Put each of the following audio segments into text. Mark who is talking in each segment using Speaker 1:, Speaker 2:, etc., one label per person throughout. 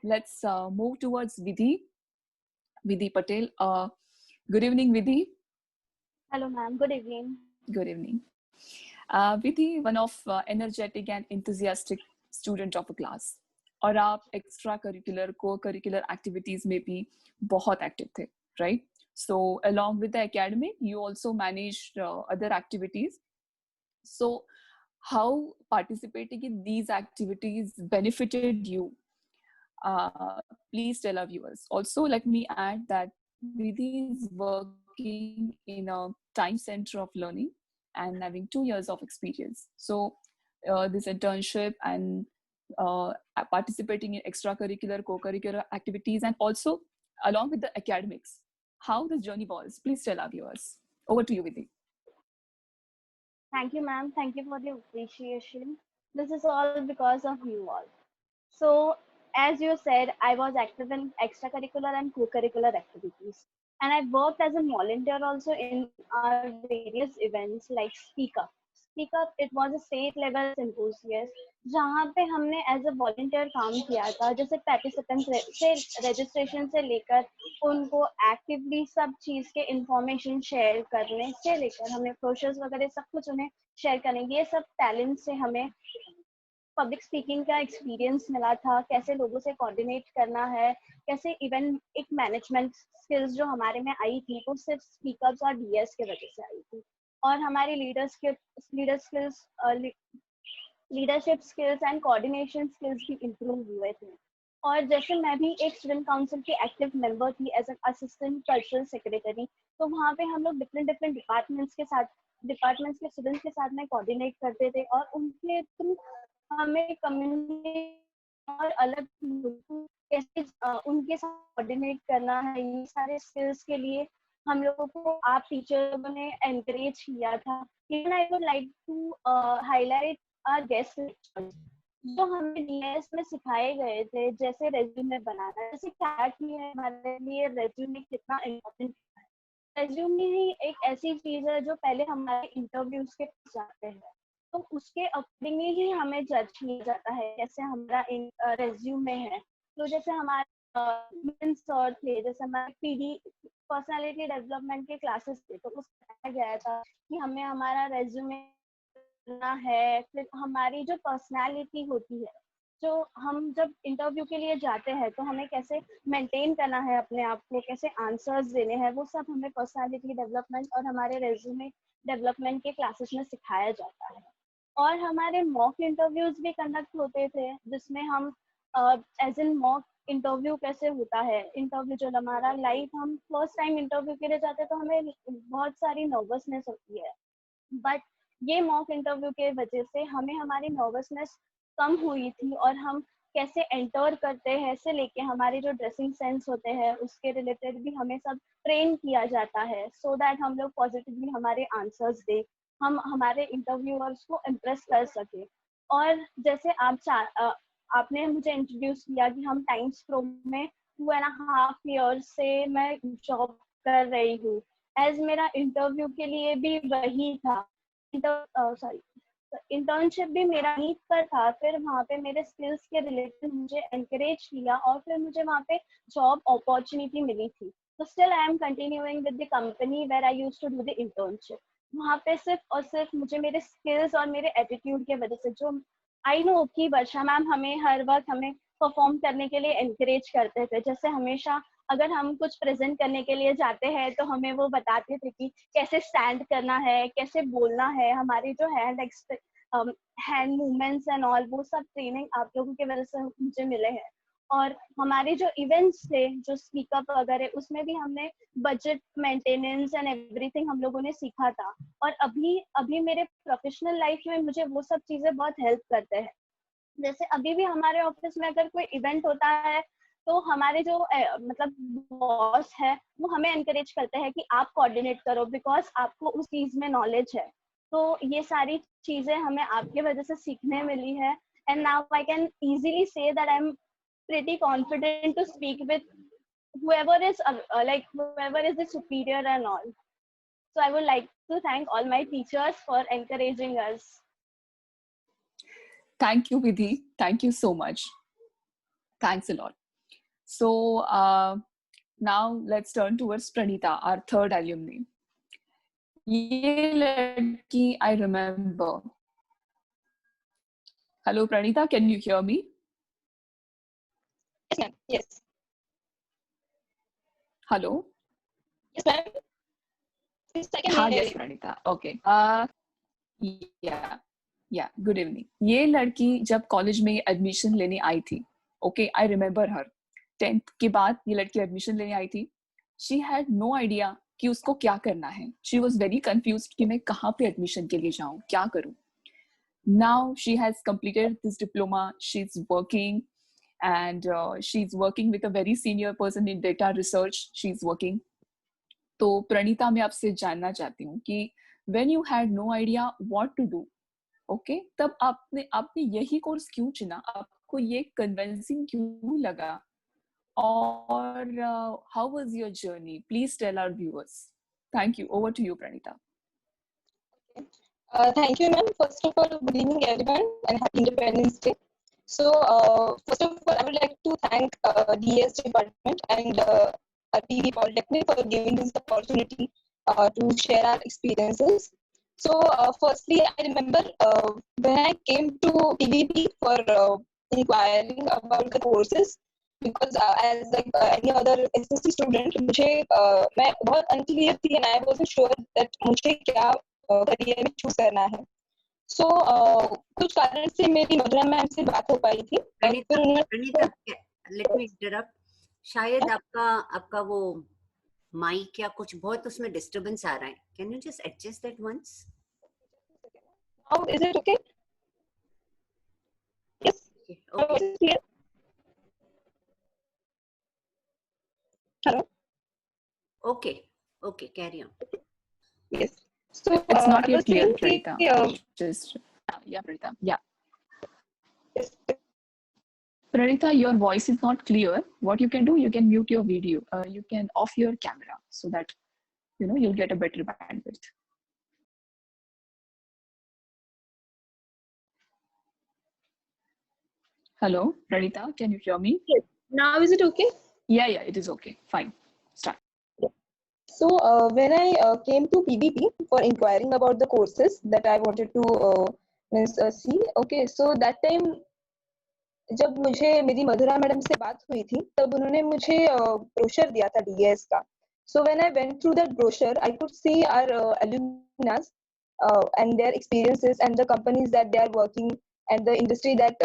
Speaker 1: let's move towards Vidhi Patel. Good evening, Vidhi.
Speaker 2: Hello, ma'am. Good evening.
Speaker 1: Good evening. Vidhi, one of energetic and enthusiastic student of a class. और आप extra curricular को curricular activities में भी बहुत active थे, right? So along with the academic, you also managed other activities. So how participating in these activities benefited you? Please tell our viewers. Also, let me add that Vidhi is working in a time center of learning and having 2 years of experience. So this internship and participating in extracurricular, co-curricular activities, and also along with the academics, how this journey was. Please tell our viewers. Over to you, Vidhi.
Speaker 2: Thank you, ma'am. Thank you for the appreciation. This is all because of you all. So, as you said, I was active in extracurricular and co-curricular activities. And I worked as a volunteer also in our various events like Speak Up. Speak Up, it was a state level symposium जहाँ पे हमने as a volunteer काम किया था, जैसे participants से registration से लेकर उनको एक्टिवली सब चीज़ के इंफॉर्मेशन शेयर करने से लेकर हमें प्रोसेस वगैरह सब कुछ उन्हें शेयर करेंगे। ये सब टैलेंट से हमें पब्लिक स्पीकिंग का एक्सपीरियंस मिला था, कैसे लोगों से कोऑर्डिनेट करना है, कैसे इवन एक मैनेजमेंट स्किल्स जो हमारे में आई थी वो सिर्फ स्पीकअप्स और डीएस की वजह से आई थी। और हमारी leadership skills and coordination skills भी इम्प्रूव हुए थे। और जैसे मैं भी एक स्टूडेंट काउंसिल की एक्टिव मेंबर थी as an assistant cultural secretary, तो वहाँ पे हम लोग डिफरेंट डिपार्टमेंट्स के स्टूडेंट्स के साथ में कोऑर्डिनेट करते थे और उनके थ्रू हमें कम्युनिटी और अलग कैसे उनके साथ कोऑर्डिनेट करना है, ये सारे स्किल्स के लिए हम लोगों को आप टीचरों ने एनकरेज किया था। Even I would like to highlight our guest lectures जो हमें डीएस में सिखाए गए थे, जैसे रेज्यूमे बनाना, जैसे क्या है हमारे लिए रेज्यूमे कितना इम्पोर्टेंट है। रेज्यूमे ही एक ऐसी चीज है जो पहले हमारे इंटरव्यूज के पास जाते हैं, तो उसके अकॉर्डिंगली ही हमें जज किया जाता है कैसे हमारा रेज्यूमे है। तो जैसे हमारे सर थे, जैसे हमारे पीडी पर्सनालिटी डेवलपमेंट के क्लासेस थे, तो उसमें बताया गया था कि हमें हमारा रेज्यूमे करना है। फिर हमारी जो पर्सनालिटी होती है, जो हम जब इंटरव्यू के लिए जाते हैं तो हमें कैसे मेंटेन करना है अपने आप को, कैसे आंसर्स देने हैं, वो सब हमें पर्सनालिटी डेवलपमेंट और हमारे रेज्यूमे डेवलपमेंट के क्लासेस में सिखाया जाता है। और हमारे मॉक इंटरव्यूज भी कंडक्ट होते थे, जिसमें हम एज एन मॉक इंटरव्यू कैसे होता है, इंटरव्यू जो हमारा लाइव, हम फर्स्ट टाइम इंटरव्यू के लिए जाते हैं तो हमें बहुत सारी नर्वसनेस होती है, बट ये मॉक इंटरव्यू के वजह से हमें हमारी नर्वसनेस कम हुई थी। और हम कैसे एंटर करते हैं से लेके हमारे जो ड्रेसिंग सेंस होते हैं उसके रिलेटेड भी हमें सब ट्रेन किया जाता है, सो दैट हम लोग पॉजिटिवली हमारे आंसर्स दे, हम हमारे इंटरव्यूअर्स को इम्प्रेस कर सके। और जैसे आपने मुझे इंट्रोड्यूस किया कि हम टाइम्स प्रो में 2.5 years से मैं जॉब कर रही हूँ, एज मेरा इंटरव्यू के लिए भी वही था, इंटर्नशिप भी मेरा नीट पर था। फिर वहाँ पे मेरे स्किल्स के रिलेटेड मुझे एनकरेज किया और फिर मुझे वहाँ पे जॉब अपॉर्चुनिटी मिली थी। तो still I am continuing with the company where I used to do the internship. वहाँ पे सिर्फ और सिर्फ मुझे मेरे स्किल्स और मेरे एटीट्यूड की वजह से, जो आई नो कि वर्षा मैम हमें हर वक्त हमें परफॉर्म करने के लिए एनकरेज करते थे, जैसे हमेशा अगर हम कुछ प्रेजेंट करने के लिए जाते हैं तो हमें वो बताते थे कि कैसे स्टैंड करना है, कैसे बोलना है, हमारी जो हैंड मूवमेंट्स एंड ऑल, वो सब ट्रेनिंग आप लोगों की वजह से मुझे मिले हैं। और हमारे जो इवेंट्स थे, जो स्पीकअप वगैरह, उसमें भी हमने बजट मेंटेनेंस एंड एवरीथिंग हम लोगों ने सीखा था। और अभी मेरे प्रोफेशनल लाइफ में मुझे वो सब चीजें बहुत हेल्प करते हैं। जैसे अभी भी हमारे ऑफिस में अगर कोई इवेंट होता है तो हमारे जो मतलब बॉस है वो हमें एनकरेज करते हैं कि आप कोऑर्डिनेट करो, बिकॉज आपको उस चीज में नॉलेज है। तो ये सारी चीजें हमें आपके वजह से सीखने मिली है। And now I can easily say that I am pretty confident to speak with whoever is the superior and all. So I would like to thank all my teachers for encouraging us.
Speaker 1: Thank you, Vidhi. Thank you so much. Thanks a lot. So now let's turn towards Pranita, our third alumni. ये लड़की, I remember. Hello, Pranita, can you hear me?
Speaker 3: Yes, ma'am. Yes.
Speaker 1: Hello?
Speaker 3: Yes, ma'am. Yes, I can
Speaker 1: हाँ,
Speaker 3: hear
Speaker 1: yes,
Speaker 3: you.
Speaker 1: Pranita. Okay. Yeah, good evening. ये लड़की जब college में admission लेने आई थी, okay, I remember her. 10th के बाद ये लड़की एडमिशन लेने आई थी. She had no idea कि उसको क्या करना है. She was very confused कि मैं कहाँ पे एडमिशन के लिए जाऊँ, क्या करूँ. Now she has completed this diploma. She's working, and she's working with a very senior person in data research. She's working. तो प्रणीता, मैं आपसे जानना चाहती हूँ कि when you had no idea what to do, okay, तब आपने आपने यही कोर्स क्यों चुना, आपको ये कन्विंसिंग क्यों लगा, और how was your journey? Please tell our viewers. Thank you. Over to you, Pranita.
Speaker 3: Thank you, ma'am. First of all, good evening, everyone, and happy Independence Day. So, first of all, I would like to thank DS department and RPV Polytechnic for giving this opportunity to share our experiences. So, firstly, I remember when I came to PVP for inquiring about the courses, because as like any other SSC student, मुझे मैं बहुत unclear थी, and I wasn't sure that मुझे क्या career में choose करना है. सो कुछ कारण से मेरी मधुरा मैम से बात हो पाई थी.
Speaker 4: Praneeta, let me interrupt. शायद आपका वो माइक या कुछ बहुत उसमें डिस्टरबेंस आ रहा है. Can you just adjust that once?
Speaker 3: Now is it okay? Yes.
Speaker 4: Okay.
Speaker 3: Hello.
Speaker 4: Okay, carry on.
Speaker 3: Yes. So
Speaker 1: It's not
Speaker 3: I
Speaker 1: yet
Speaker 3: was
Speaker 1: clear,
Speaker 3: saying
Speaker 1: Pranita. Just yeah, Pranita. Yeah.
Speaker 3: yes.
Speaker 1: Pranita, your voice is not clear. What you can do, you can mute your video. You can off your camera so that you'll get a better bandwidth. Hello, Pranita, can you hear me?
Speaker 3: Yes. Now is it okay?
Speaker 1: Yeah, it is okay. Fine. Start.
Speaker 3: So when I came to PVP for inquiring about the courses that I wanted to see, okay, so that time जब मुझे मेरी मधुरा madam से बात हुई थी, तब उन्होंने मुझे ब्रोशर दिया था डीएस का. So when I went through that brochure, I could see our alumni and their experiences and the companies that they are working and the industry that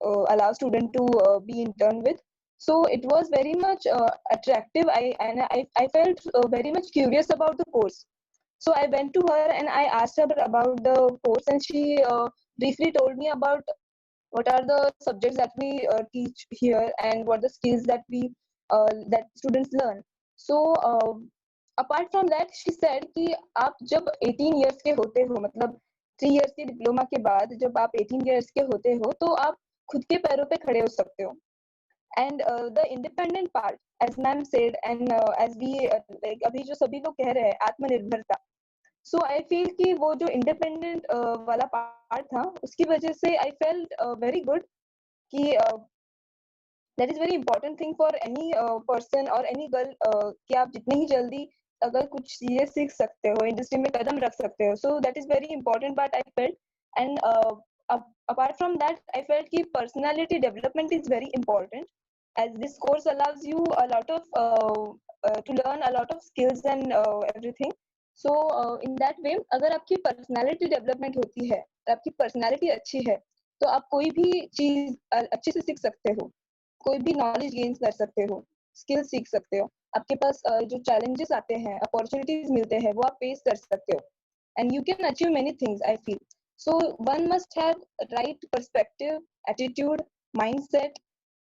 Speaker 3: allow student to be intern with. So it was very much attractive. I felt very much curious about the course. So I went to her and I asked her about the course, and she briefly told me about what are the subjects that we teach here and what the skills that we that students learn. So apart from that, she said कि आप जब 18 years के होते हो, मतलब 3 years के diploma के बाद जब आप 18 years के होते हो, तो आप खुद के पैरों पे खड़े हो सकते हो. And the independent part, as ma'am said, and as we like अभी जो सभी लोग कह रहे हैं आत्मनिर्भरता. So I feel कि वो जो independent वाला part था, उसकी वजह से I felt very good कि that is very important thing for any person or any girl कि आप जितनी ही जल्दी अगर कुछ चीजें सीख सकते हो, इंडस्ट्री में कदम रख सकते हो. So that is very important part I felt. And apart from that, I felt कि personality development is very important, as this course allows you a lot of to learn a lot of skills and everything. So in that way, अगर आपकी personality development होती है, आपकी personality अच्छी है, तो आप कोई भी चीज अच्छे से सीख सकते हो, कोई भी नॉलेज गेन कर सकते हो, स्किल सीख सकते हो. आपके पास जो चैलेंजेस आते हैं, अपॉर्चुनिटीज मिलते हैं, वो आप फेस कर सकते हो. And you can achieve many things, I feel. So one must have right perspective, attitude, mindset,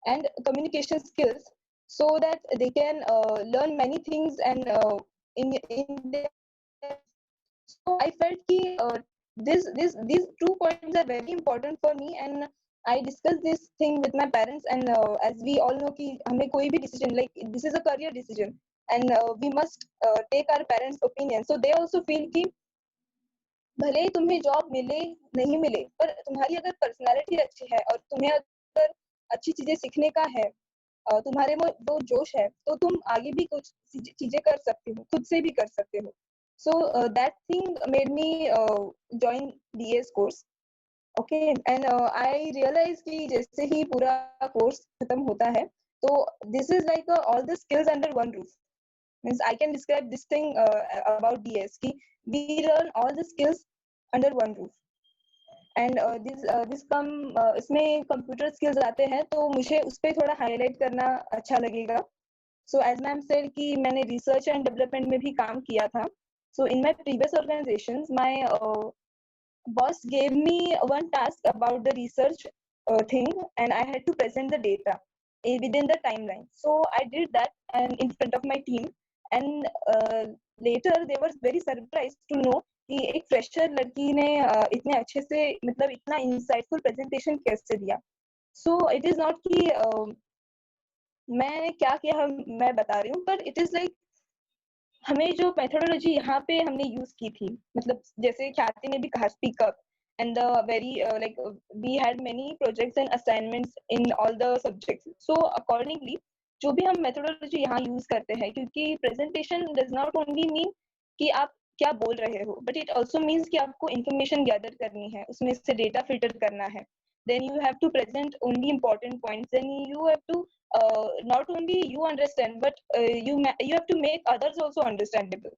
Speaker 3: and communication skills, so that they can learn many things and in their. So I felt कि these 2 points are very important for me, and I discussed this thing with my parents. And as we all know कि हमें कोई भी decision, like this is a career decision, and we must take our parents' opinion. So they also feel कि भले ही तुम्हें job मिले नहीं मिले, पर तुम्हारी अगर पर्सनालिटी अच्छी है और तुम्हें अगर अच्छी चीजें सीखने का है, तुम्हारे में वो जोश है तो तुम आगे भी कुछ चीजें कर सकते हो, खुद से भी कर सकते हो. So that thing made me join DS course. Okay, and I realized कि जैसे ही पूरा कोर्स खत्म होता है तो this is like all the skills under one roof. Means I can describe this thing about DS कि we learn all the skills under one roof. And this come इसमें computer skills आते हैं तो मुझे उस पर थोड़ा हाईलाइट करना अच्छा लगेगा. सो एज मैम सेड कि मैंने रिसर्च एंड डेवलपमेंट में भी काम किया था. So in my previous organisations my boss gave me one task about the research thing, and I had to present the data within the timeline. So I did that and in front of my team, and later they were very surprised to know कि एक fresher लड़की ने इतने अच्छे से मतलब इतना insightful presentation कैसे दिया. सो इट इज नॉट कि मैं क्या किया मैं बता रही हूँ, पर इट इज लाइक हमें जो मेथोडोलॉजी यहाँ पे हमने यूज की थी, मतलब जैसे ख्याति ने भी कहा speak up and the very like we had many projects and assignments in all the subjects. So accordingly जो भी हम मेथोडोलॉजी यहाँ यूज करते हैं, क्योंकि presentation does not only mean कि आप क्या बोल रहे हो, बट इट ऑल्सो मीन्स कि आपको इन्फॉर्मेशन गैदर करनी है, उसमें से डेटा फिल्टर करना है. then you have to present only important points, then you have to not only you understand, but you have to make others also understandable.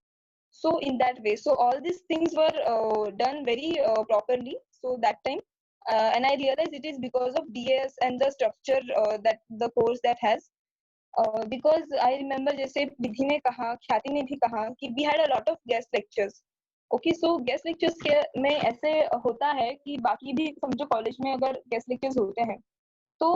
Speaker 3: So in that way, so all these things were done very properly. So that time and I realized it is because of DS and the structure that the course that has because I remember जैसे विधि ने कहा, ख्याति ने भी कहा कि we had a lot of guest lectures. Okay, so guest lectures के में ऐसे होता है कि बाकी भी समझो कॉलेज में अगर गेस्ट लेक्चर्स होते हैं तो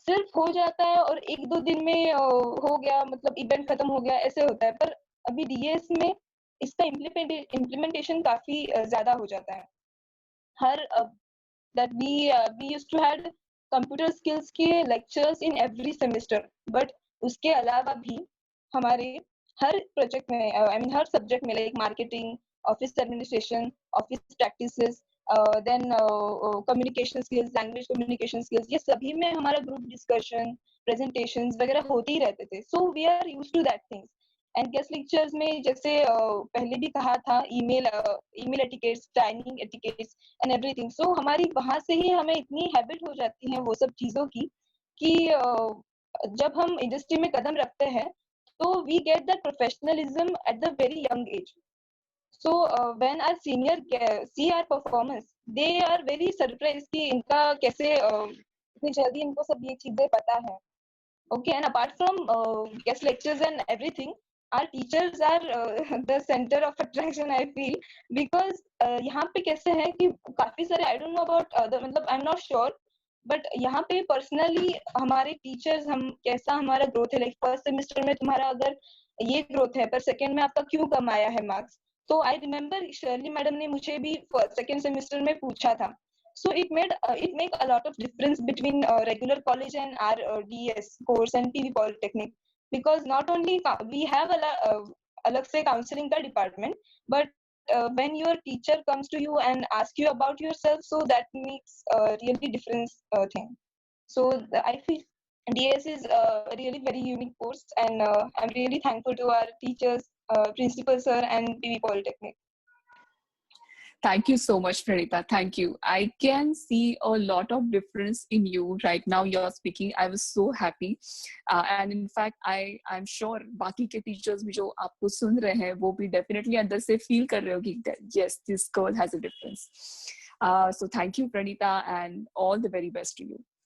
Speaker 3: सिर्फ हो जाता है और एक दो दिन में हो गया, मतलब इवेंट खत्म हो गया, ऐसे होता है. पर अभी डीएस में इसका इम्प्लीमेंटेशन काफी ज्यादा हो जाता है. हर that we used to had computer skills के lectures in every semester, but उसके अलावा भी हमारे हर प्रोजेक्ट में आई मीन हर सब्जेक्ट में like marketing, office administration, office practices, then communication skills, language communication skills, ये सभी में हमारा ग्रुप डिस्कशन, प्रेजेंटेशंस वगैरह होते ही रहते थे. So we are used to that things. And guest lectures में जैसे पहले भी कहा था, email etiquettes, timing etiquettes and everything. So हमारी वहां से ही हमें इतनी हैबिट हो जाती है वो सब चीजों की कि जब हम इंडस्ट्री में कदम रखते हैं तो we get that professionalism at the very young age. So when our senior see our performance, they are very surprise कि इनका कैसे इतनी जल्दी इनको सब ये चीजें पता है. Okay, and apart from guest lectures and everything, our teachers are the center of attraction, I feel, because यहाँ पे कैसे है कि काफी सारे I don't know about other, मतलब I'm not sure, but यहाँ पे personally हमारे teachers, हम कैसा हमारा growth है, like first semester में तुम्हारा अगर ये growth है पर second में आपका क्यों कम आया है marks. तो I remember शर्ली मैडम ने मुझे भी second semester में पूछा था. So it make a lot of difference between regular college and our DS course and PV Polytechnic, because not only we have अलग से counseling का department, but when your teacher comes to you and asks you about yourself, so that makes a really different thing. So I feel DS is a really very unique course, and I'm really thankful to our teachers, principal sir, and PV Polytechnic.
Speaker 1: Thank you so much, Pranita. Thank you. I can see a lot of difference in you right now. You're speaking. I was so happy. And in fact, I'm sure बाकी के teachers भी जो आपको सुन रहे हैं वो भी definitely अंदर से feel कर रहे हो कि yes, this girl has a difference. So thank you, Pranita, and all the very best to you.